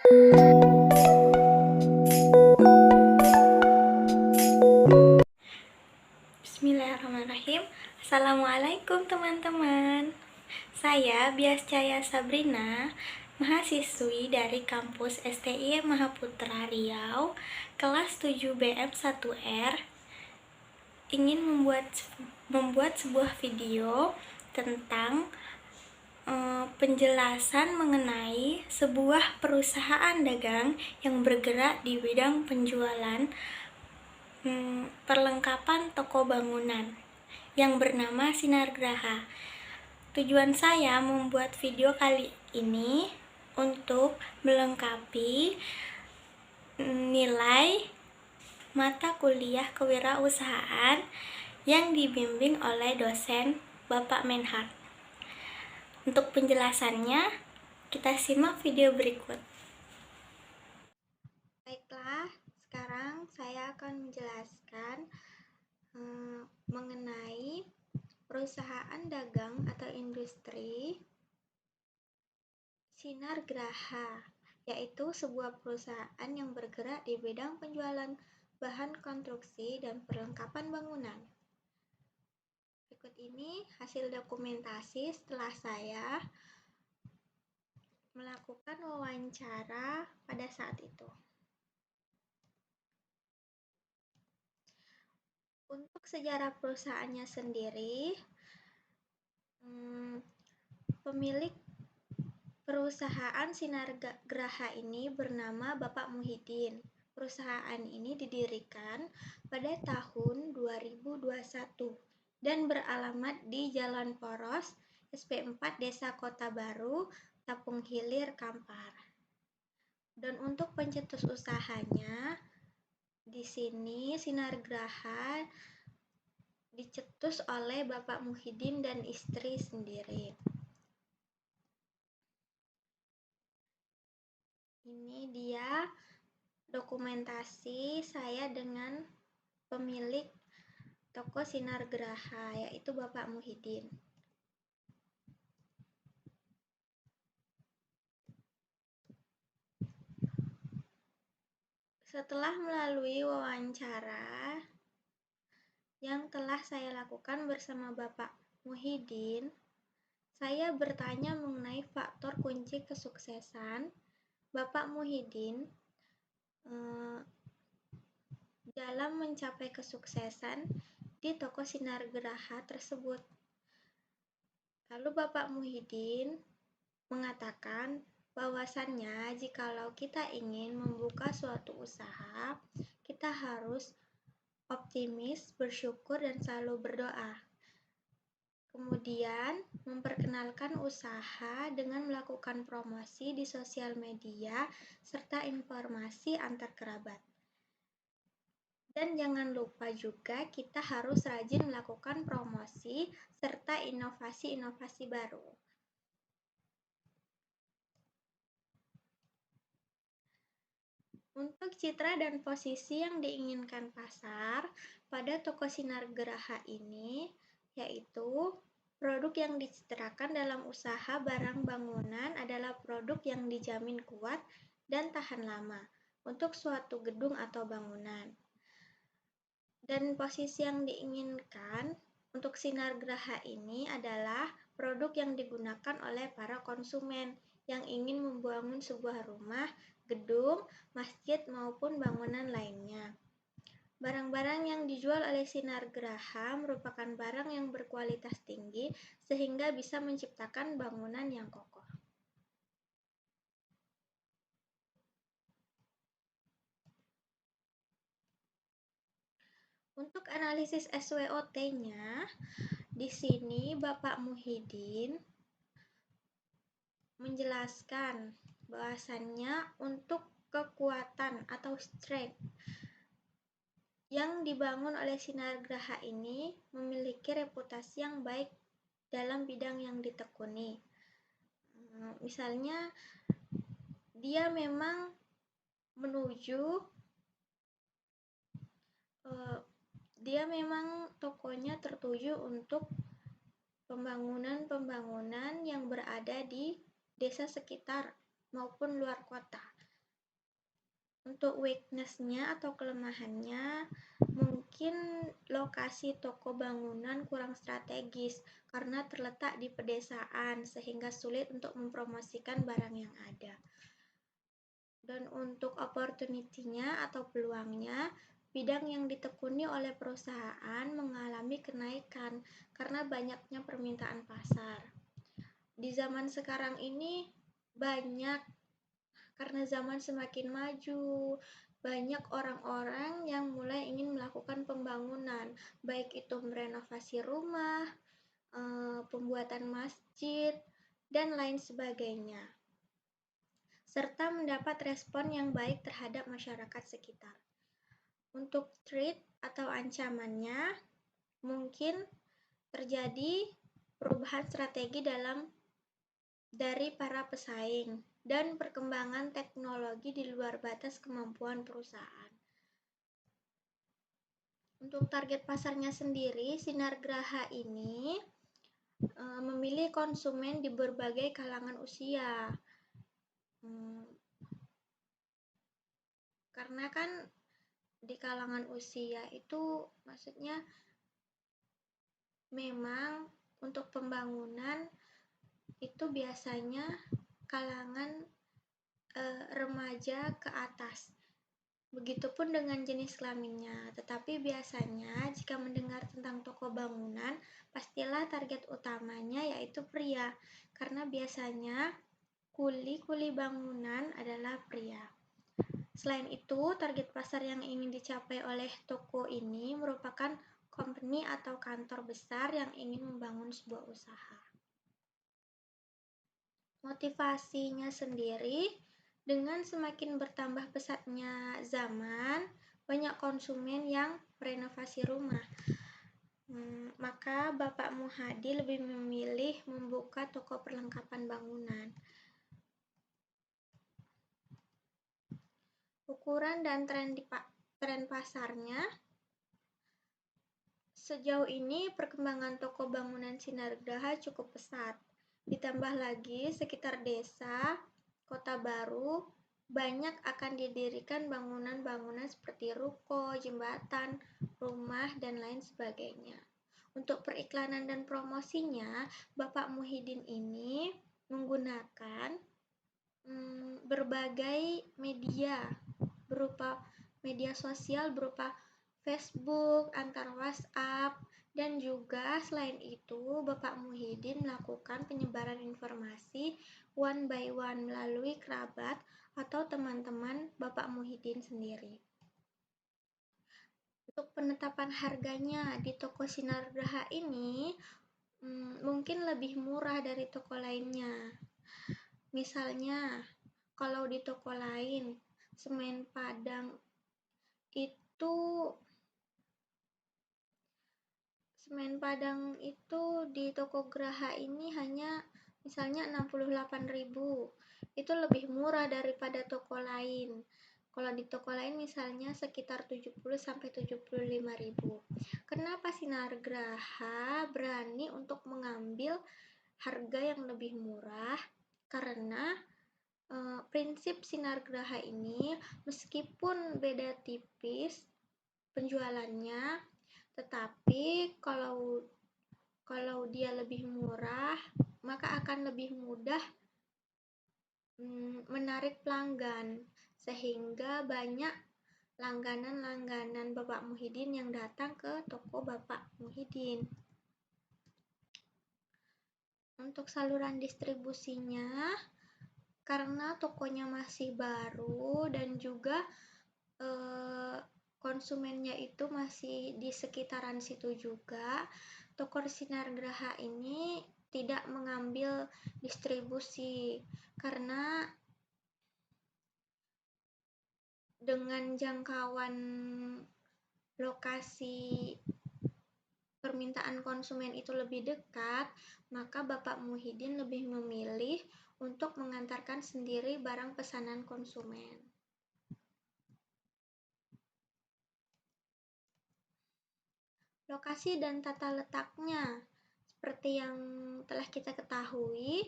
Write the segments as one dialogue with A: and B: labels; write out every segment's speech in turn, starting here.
A: Bismillahirrahmanirrahim. Assalamualaikum teman-teman. Saya Biascaya Sabrina, mahasiswi dari kampus STI Mahaputra Riau, kelas 7 BM1R, ingin membuat sebuah video tentang penjelasan mengenai sebuah perusahaan dagang yang bergerak di bidang penjualan perlengkapan toko bangunan yang bernama Sinar Graha. Tujuan saya membuat video kali ini untuk melengkapi nilai mata kuliah kewirausahaan yang dibimbing oleh dosen Bapak Menhard. Untuk penjelasannya, kita simak video berikut. Baiklah, sekarang saya akan menjelaskan mengenai perusahaan dagang atau industri Sinar Graha, yaitu sebuah perusahaan yang bergerak di bidang penjualan bahan konstruksi dan perlengkapan bangunan. Berikut ini hasil dokumentasi setelah saya melakukan wawancara pada saat itu. Untuk sejarah perusahaannya sendiri, pemilik perusahaan Sinar Graha ini bernama Bapak Muhyiddin. Perusahaan ini didirikan pada tahun 2021 dan beralamat di Jalan Poros, SP4 Desa Kota Baru, Tapung Hilir, Kampar. Dan untuk pencetus usahanya, di sini Sinar Graha dicetus oleh Bapak Muhyiddin dan istri sendiri. Ini dia dokumentasi saya dengan pemilik toko Sinar Graha, yaitu Bapak Muhyiddin. Setelah melalui wawancara yang telah saya lakukan bersama Bapak Muhyiddin, saya bertanya mengenai faktor kunci kesuksesan Bapak Muhyiddin dalam mencapai kesuksesan di toko Sinar Graha tersebut. Lalu Bapak Muhyiddin mengatakan bahwasannya jikalau kita ingin membuka suatu usaha, kita harus optimis, bersyukur, dan selalu berdoa. Kemudian, memperkenalkan usaha dengan melakukan promosi di sosial media serta informasi antar kerabat. Dan jangan lupa juga kita harus rajin melakukan promosi serta inovasi-inovasi baru. Untuk citra dan posisi yang diinginkan pasar pada toko Sinar Graha ini, yaitu produk yang dicitrakan dalam usaha barang bangunan adalah produk yang dijamin kuat dan tahan lama untuk suatu gedung atau bangunan. Dan posisi yang diinginkan untuk Sinar Graha ini adalah produk yang digunakan oleh para konsumen yang ingin membangun sebuah rumah, gedung, masjid, maupun bangunan lainnya. Barang-barang yang dijual oleh Sinar Graha merupakan barang yang berkualitas tinggi sehingga bisa menciptakan bangunan yang kokoh. Untuk analisis SWOT-nya, di sini Bapak Muhyiddin menjelaskan bahwasannya untuk kekuatan atau strength yang dibangun oleh Sinar Graha ini memiliki reputasi yang baik dalam bidang yang ditekuni. Misalnya, dia memang tokonya tertuju untuk pembangunan-pembangunan yang berada di desa sekitar maupun luar kota. Untuk weakness-nya atau kelemahannya, mungkin lokasi toko bangunan kurang strategis karena terletak di pedesaan sehingga sulit untuk mempromosikan barang yang ada. Dan untuk opportunity-nya atau peluangnya, bidang yang ditekuni oleh perusahaan mengalami kenaikan karena banyaknya permintaan pasar. Di zaman sekarang ini banyak karena zaman semakin maju, banyak orang-orang yang mulai ingin melakukan pembangunan, baik itu merenovasi rumah, pembuatan masjid, dan lain sebagainya, serta mendapat respon yang baik terhadap masyarakat sekitar. Untuk threat atau ancamannya, mungkin terjadi perubahan strategi dari para pesaing dan perkembangan teknologi di luar batas kemampuan perusahaan. Untuk target pasarnya sendiri, Sinar Graha ini memilih konsumen di berbagai kalangan usia. Karena kan di kalangan usia itu maksudnya memang untuk pembangunan itu biasanya kalangan remaja ke atas. Begitupun dengan jenis kelaminnya. Tetapi biasanya jika mendengar tentang toko bangunan, pastilah target utamanya yaitu pria. Karena biasanya kuli-kuli bangunan adalah pria. Selain itu, target pasar yang ingin dicapai oleh toko ini merupakan company atau kantor besar yang ingin membangun sebuah usaha. Motivasinya sendiri, dengan semakin bertambah pesatnya zaman, banyak konsumen yang merenovasi rumah. Maka Bapak Muhadi lebih memilih membuka toko perlengkapan bangunan. Ukuran dan tren pasarnya, sejauh ini perkembangan toko bangunan Sinar Graha cukup pesat. Ditambah lagi sekitar desa, kota baru, banyak akan didirikan bangunan-bangunan seperti ruko, jembatan, rumah, dan lain sebagainya. Untuk periklanan dan promosinya, Bapak Muhyiddin ini menggunakan berbagai media berupa media sosial berupa Facebook, antar WhatsApp, dan juga selain itu Bapak Muhyiddin melakukan penyebaran informasi one by one melalui kerabat atau teman-teman Bapak Muhyiddin sendiri. Untuk penetapan harganya di toko Sinar Graha ini mungkin lebih murah dari toko lainnya. Misalnya, kalau di toko lain, semen Padang itu di toko Graha ini hanya misalnya 68.000. Itu lebih murah daripada toko lain. Kalau di toko lain misalnya sekitar 70 sampai 75.000. Kenapa Sinar Graha berani untuk mengambil harga yang lebih murah? Karena prinsip Sinar Graha ini meskipun beda tipis penjualannya, tetapi kalau dia lebih murah, maka akan lebih mudah menarik pelanggan, sehingga banyak langganan-langganan Bapak Muhyiddin yang datang ke toko Bapak Muhyiddin. Untuk saluran distribusinya, karena tokonya masih baru dan juga konsumennya itu masih di sekitaran situ juga, toko Sinar Graha ini tidak mengambil distribusi karena dengan jangkauan lokasi permintaan konsumen itu lebih dekat, maka Bapak Muhyiddin lebih memilih untuk mengantarkan sendiri barang pesanan konsumen. Lokasi dan tata letaknya, seperti yang telah kita ketahui,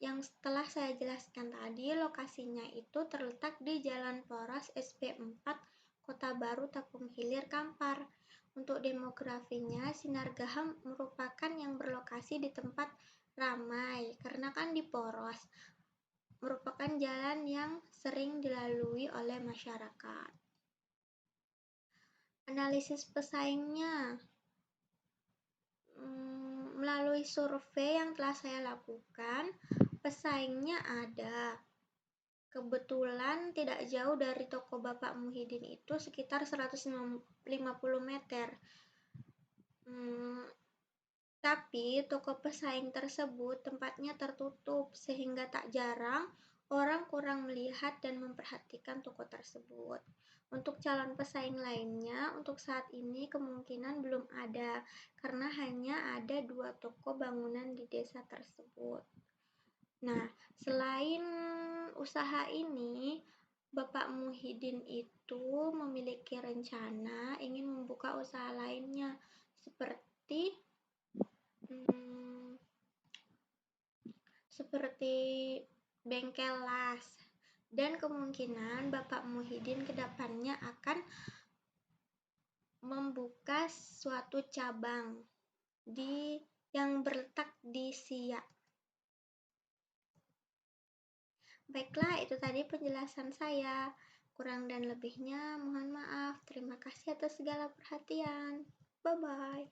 A: yang setelah saya jelaskan tadi, lokasinya itu terletak di Jalan Poros SP4, Kota Baru, Tapung Hilir, Kampar. Untuk demografinya, Sinargaha merupakan yang berlokasi di tempat ramai, karena kan di Poros, merupakan jalan yang sering dilalui oleh masyarakat. Analisis pesaingnya, melalui survei yang telah saya lakukan, pesaingnya ada. Kebetulan tidak jauh dari toko Bapak Muhyiddin itu sekitar 150 meter. Tapi toko pesaing tersebut tempatnya tertutup sehingga tak jarang orang kurang melihat dan memperhatikan toko tersebut. Untuk calon pesaing lainnya, untuk saat ini kemungkinan belum ada karena hanya ada 2 toko bangunan di desa tersebut. Nah, selain usaha ini, Bapak Muhyiddin itu memiliki rencana ingin membuka usaha lainnya seperti bengkel las, dan kemungkinan Bapak Muhyiddin kedepannya akan membuka suatu cabang yang berletak di Siak. Baiklah, itu tadi penjelasan saya. Kurang dan lebihnya mohon maaf. Terima kasih atas segala perhatian. Bye-bye.